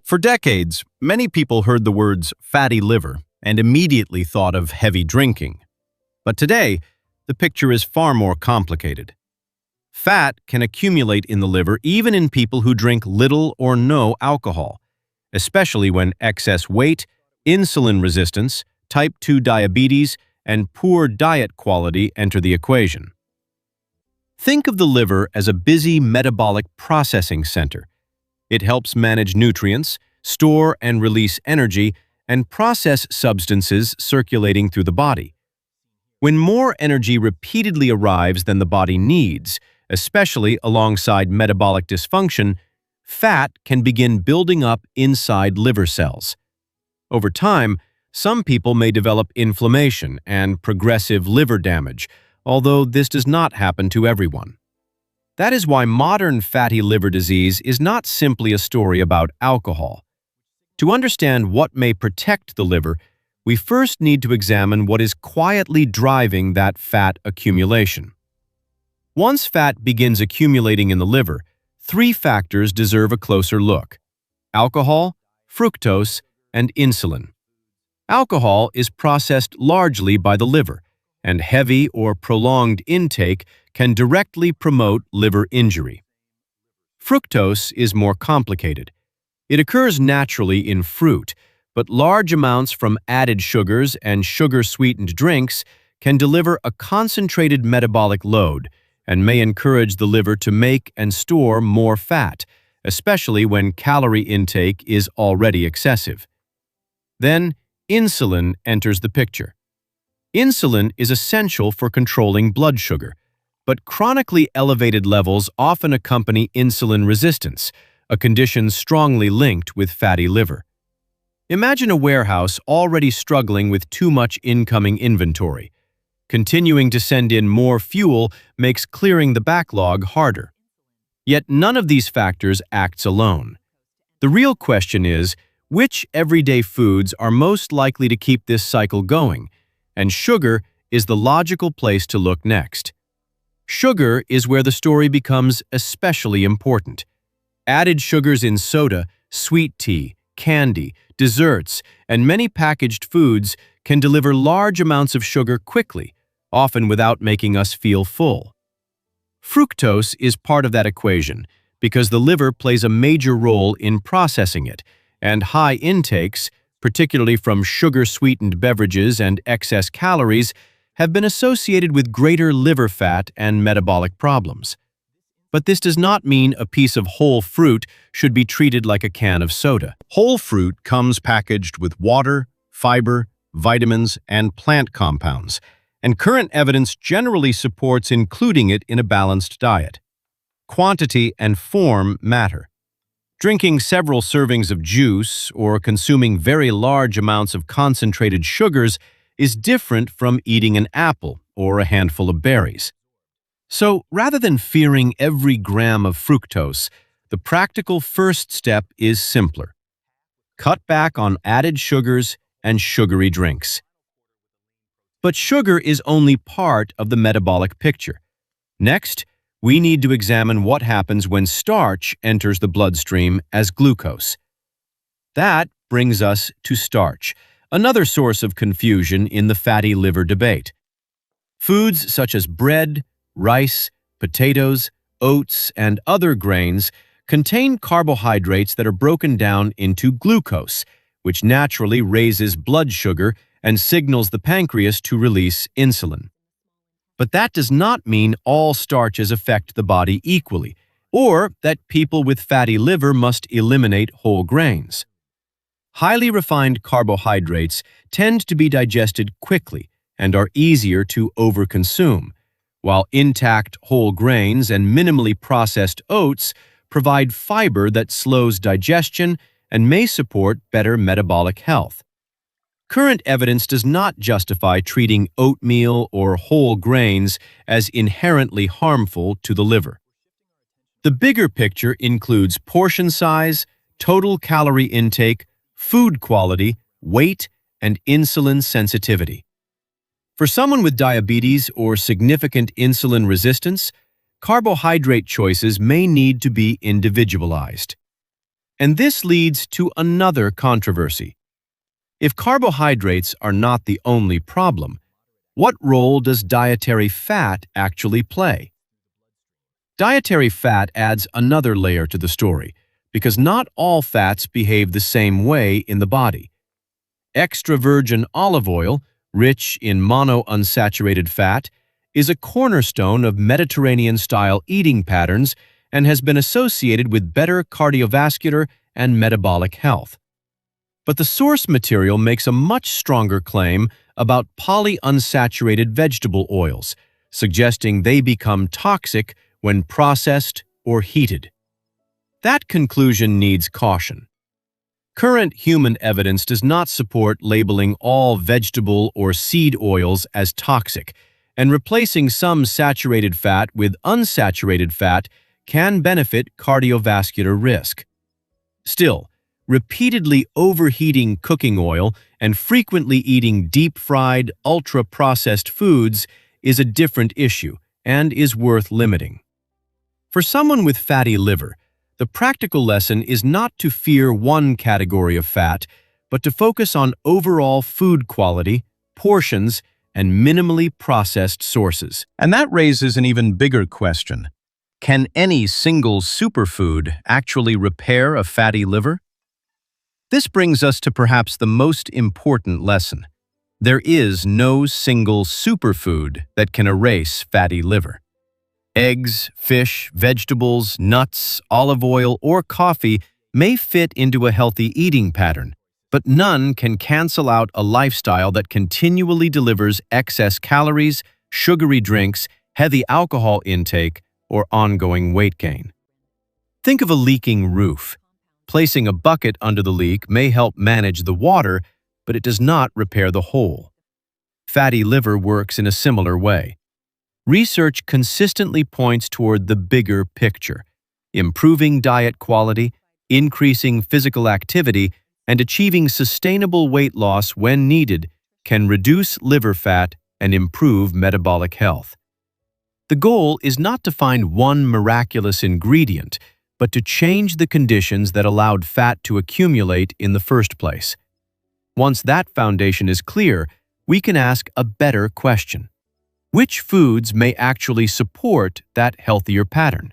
For decades, many people heard the words fatty liver and immediately thought of heavy drinking. But today, the picture is far more complicated. Fat can accumulate in the liver even in people who drink little or no alcohol, especially when excess weight, insulin resistance, type 2 diabetes, and poor diet quality enter the equation. Think of the liver as a busy metabolic processing center. It helps manage nutrients, store and release energy, and process substances circulating through the body. When more energy repeatedly arrives than the body needs, especially alongside metabolic dysfunction, fat can begin building up inside liver cells. Over time, some people may develop inflammation and progressive liver damage, although this does not happen to everyone. That is why modern fatty liver disease is not simply a story about alcohol. To understand what may protect the liver, we first need to examine what is quietly driving that fat accumulation. Once fat begins accumulating in the liver, three factors deserve a closer look: alcohol, fructose, and insulin. Alcohol is processed largely by the liver, and heavy or prolonged intake can directly promote liver injury. Fructose is more complicated. It occurs naturally in fruit, but large amounts from added sugars and sugar-sweetened drinks can deliver a concentrated metabolic load and may encourage the liver to make and store more fat, especially when calorie intake is already excessive. Then, insulin enters the picture. Insulin is essential for controlling blood sugar, but chronically elevated levels often accompany insulin resistance, a condition strongly linked with fatty liver. Imagine a warehouse already struggling with too much incoming inventory. Continuing to send in more fuel makes clearing the backlog harder. Yet none of these factors acts alone. The real question is, which everyday foods are most likely to keep this cycle going? And sugar is the logical place to look next. Sugar is where the story becomes especially important. Added sugars in soda, sweet tea, candy, desserts, and many packaged foods can deliver large amounts of sugar quickly, often without making us feel full. Fructose is part of that equation because the liver plays a major role in processing it, and high intakes, particularly from sugar-sweetened beverages and excess calories, have been associated with greater liver fat and metabolic problems. But this does not mean a piece of whole fruit should be treated like a can of soda. Whole fruit comes packaged with water, fiber, vitamins, and plant compounds, and current evidence generally supports including it in a balanced diet. Quantity and form matter. Drinking several servings of juice or consuming very large amounts of concentrated sugars is different from eating an apple or a handful of berries. So, rather than fearing every gram of fructose, the practical first step is simpler. Cut back on added sugars and sugary drinks. But sugar is only part of the metabolic picture. Next, we need to examine what happens when starch enters the bloodstream as glucose. That brings us to starch, another source of confusion in the fatty liver debate. Foods such as bread, rice, potatoes, oats, and other grains contain carbohydrates that are broken down into glucose, which naturally raises blood sugar and signals the pancreas to release insulin. But that does not mean all starches affect the body equally, or that people with fatty liver must eliminate whole grains. Highly refined carbohydrates tend to be digested quickly and are easier to overconsume, while intact whole grains and minimally processed oats provide fiber that slows digestion and may support better metabolic health. Current evidence does not justify treating oatmeal or whole grains as inherently harmful to the liver. The bigger picture includes portion size, total calorie intake, food quality, weight, and insulin sensitivity. For someone with diabetes or significant insulin resistance, carbohydrate choices may need to be individualized. And this leads to another controversy. If carbohydrates are not the only problem, what role does dietary fat actually play? Dietary fat adds another layer to the story, because not all fats behave the same way in the body. Extra virgin olive oil, rich in monounsaturated fat, is a cornerstone of Mediterranean-style eating patterns and has been associated with better cardiovascular and metabolic health. But the source material makes a much stronger claim about polyunsaturated vegetable oils, suggesting they become toxic when processed or heated. That conclusion needs caution. Current human evidence does not support labeling all vegetable or seed oils as toxic, and replacing some saturated fat with unsaturated fat can benefit cardiovascular risk. Still, repeatedly overheating cooking oil and frequently eating deep-fried, ultra-processed foods is a different issue and is worth limiting. For someone with fatty liver, the practical lesson is not to fear one category of fat, but to focus on overall food quality, portions, and minimally processed sources. And that raises an even bigger question. Can any single superfood actually repair a fatty liver? This brings us to perhaps the most important lesson. There is no single superfood that can erase fatty liver. Eggs, fish, vegetables, nuts, olive oil, or coffee may fit into a healthy eating pattern, but none can cancel out a lifestyle that continually delivers excess calories, sugary drinks, heavy alcohol intake, or ongoing weight gain. Think of a leaking roof. Placing a bucket under the leak may help manage the water, but it does not repair the hole. Fatty liver works in a similar way. Research consistently points toward the bigger picture. Improving diet quality, increasing physical activity, and achieving sustainable weight loss when needed can reduce liver fat and improve metabolic health. The goal is not to find one miraculous ingredient, but to change the conditions that allowed fat to accumulate in the first place. Once that foundation is clear, we can ask a better question. Which foods may actually support that healthier pattern?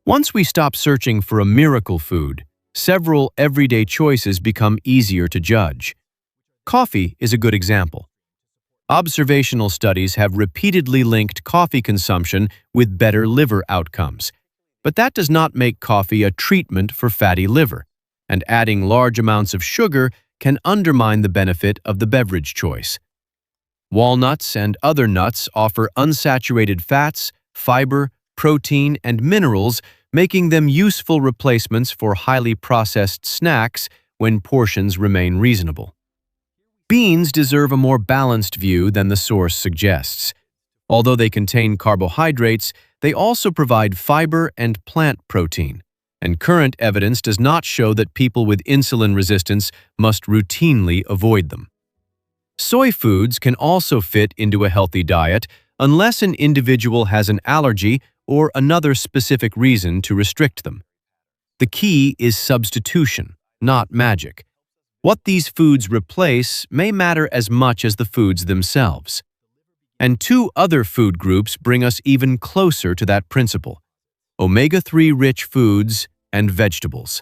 Once we stop searching for a miracle food, several everyday choices become easier to judge. Coffee is a good example. Observational studies have repeatedly linked coffee consumption with better liver outcomes. But that does not make coffee a treatment for fatty liver, and adding large amounts of sugar can undermine the benefit of the beverage choice. Walnuts and other nuts offer unsaturated fats, fiber, protein, and minerals, making them useful replacements for highly processed snacks when portions remain reasonable. Beans deserve a more balanced view than the source suggests. Although they contain carbohydrates, they also provide fiber and plant protein, and current evidence does not show that people with insulin resistance must routinely avoid them. Soy foods can also fit into a healthy diet unless an individual has an allergy or another specific reason to restrict them. The key is substitution, not magic. What these foods replace may matter as much as the foods themselves. And two other food groups bring us even closer to that principle: omega-3 rich foods and vegetables.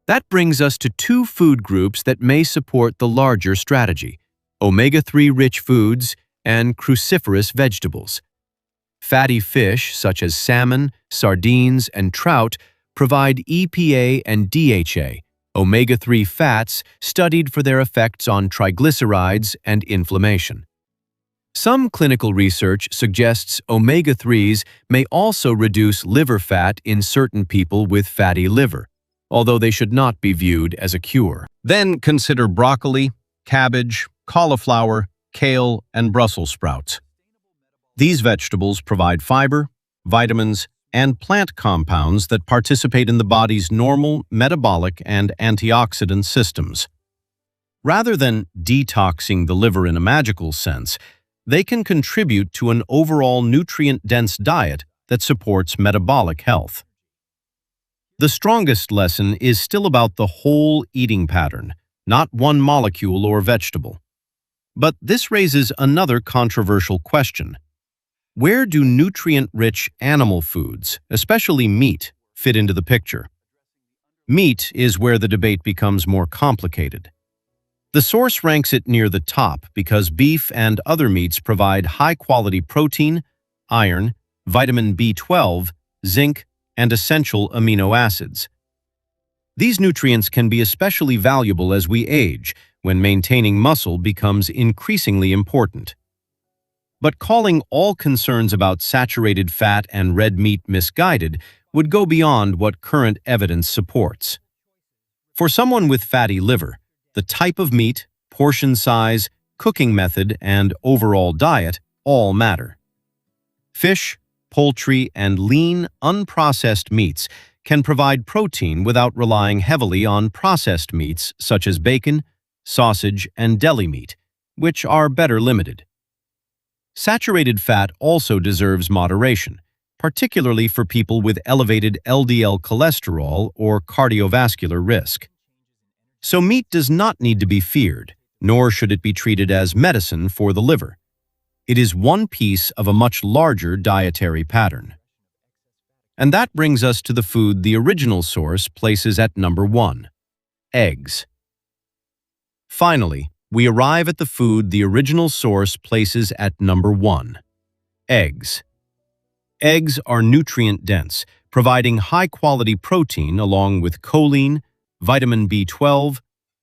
That brings us to two food groups that may support the larger strategy: omega-3 rich foods and cruciferous vegetables. Fatty fish, such as salmon, sardines, and trout, provide EPA and DHA, omega-3 fats studied for their effects on triglycerides and inflammation. Some clinical research suggests omega-3s may also reduce liver fat in certain people with fatty liver, although they should not be viewed as a cure. Then consider broccoli, cabbage, cauliflower, kale, and Brussels sprouts. These vegetables provide fiber, vitamins, and plant compounds that participate in the body's normal metabolic and antioxidant systems. Rather than detoxing the liver in a magical sense, they can contribute to an overall nutrient-dense diet that supports metabolic health. The strongest lesson is still about the whole eating pattern, not one molecule or vegetable. But this raises another controversial question. Where do nutrient-rich animal foods, especially meat, fit into the picture? Meat is where the debate becomes more complicated. The source ranks it near the top because beef and other meats provide high-quality protein, iron, vitamin B12, zinc, and essential amino acids. These nutrients can be especially valuable as we age, when maintaining muscle becomes increasingly important. But calling all concerns about saturated fat and red meat misguided would go beyond what current evidence supports. For someone with fatty liver, the type of meat, portion size, cooking method, and overall diet all matter. Fish, poultry, and lean, unprocessed meats can provide protein without relying heavily on processed meats such as bacon, sausage, and deli meat, which are better limited. Saturated fat also deserves moderation, particularly for people with elevated LDL cholesterol or cardiovascular risk. So meat does not need to be feared, nor should it be treated as medicine for the liver. It is one piece of a much larger dietary pattern. And that brings us to the food the original source places at number 1, eggs. Finally, we arrive at the food the original source places at number 1, eggs. Eggs are nutrient-dense, providing high-quality protein along with choline, vitamin B12,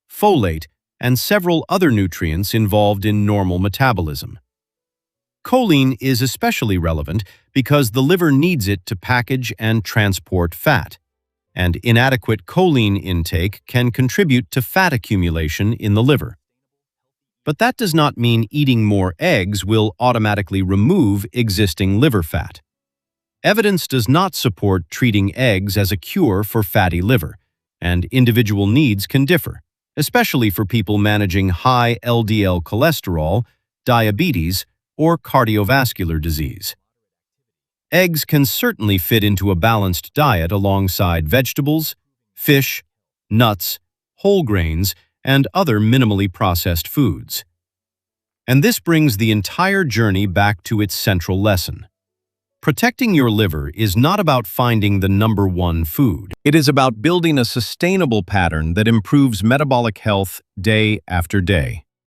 folate, and several other nutrients involved in normal metabolism. Choline is especially relevant because the liver needs it to package and transport fat, and inadequate choline intake can contribute to fat accumulation in the liver. But that does not mean eating more eggs will automatically remove existing liver fat. Evidence does not support treating eggs as a cure for fatty liver, and individual needs can differ, especially for people managing high LDL cholesterol, diabetes, or cardiovascular disease. Eggs can certainly fit into a balanced diet alongside vegetables, fish, nuts, whole grains, and other minimally processed foods. And this brings the entire journey back to its central lesson. Protecting your liver is not about finding the number 1 food. It is about building a sustainable pattern that improves metabolic health day after day.